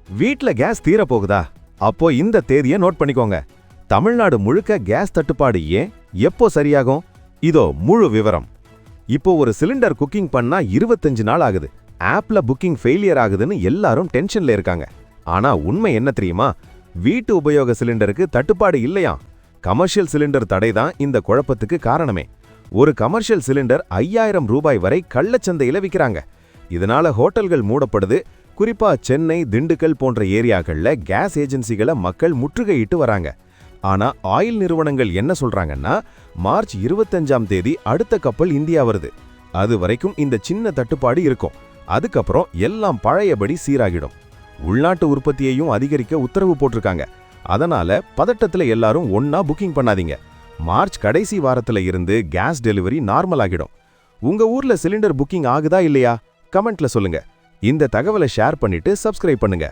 வீட்ல கேஸ் தீர போகுதா? அப்போ இந்த தேதியை நோட் பண்ணிக்கோங்க. தமிழ்நாடு முழுக்க கேஸ் தட்டுப்பாடு ஏன், எப்போ சரியாகும்? இதோ முழு விவரம். இப்போ ஒரு சிலிண்டர் குக்கிங் பண்ணா 25 நாள் ஆகுது. ஆப்ல புக்கிங் ஃபெயிலியர் ஆகுதுன்னு எல்லாரும் டென்ஷன்ல இருக்காங்க. ஆனா உண்மை என்ன தெரியுமா? வீட்டு உபயோக சிலிண்டருக்கு தட்டுப்பாடு இல்லையா. கமர்ஷியல் சிலிண்டர் தடை தான் இந்த குழப்பத்துக்கு காரணமே. ஒரு கமர்ஷியல் சிலிண்டர் 5000 ரூபாய் வரை கள்ளச்சந்தையில விற்கிறாங்க. இதனால ஹோட்டல்கள் மூடப்படுது. குறிப்பா சென்னை, திண்டுக்கல் போன்ற ஏரியாக்கள்ல கேஸ் ஏஜென்சிகளை மக்கள் முற்றுகையிட்டு வராங்க. ஆனா ஆயில் நிறுவனங்கள் என்ன சொல்றாங்கன்னா, மார்ச் 25ஆம் தேதி அடுத்த கப்பல் இந்தியா வருது. அது வரைக்கும் இந்த சின்ன தட்டுப்பாடு இருக்கும். அதுக்கப்புறம் எல்லாம் பழையபடி சீராகிடும். உள்நாட்டு உற்பத்தியையும் அதிகரிக்க உத்தரவு போட்டிருக்காங்க. அதனால பதட்டத்துல எல்லாரும் ஒன்னா புக்கிங் பண்ணாதீங்க. மார்ச் கடைசி வாரத்துல இருந்து கேஸ் டெலிவரி நார்மல் ஆகிடும். உங்க ஊர்ல சிலிண்டர் புக்கிங் ஆகுதா இல்லையா? கமெண்ட்ல சொல்லுங்க. இந்த தகவலை ஷேர் பண்ணிட்டு சப்ஸ்கிரைப் பண்ணுங்க.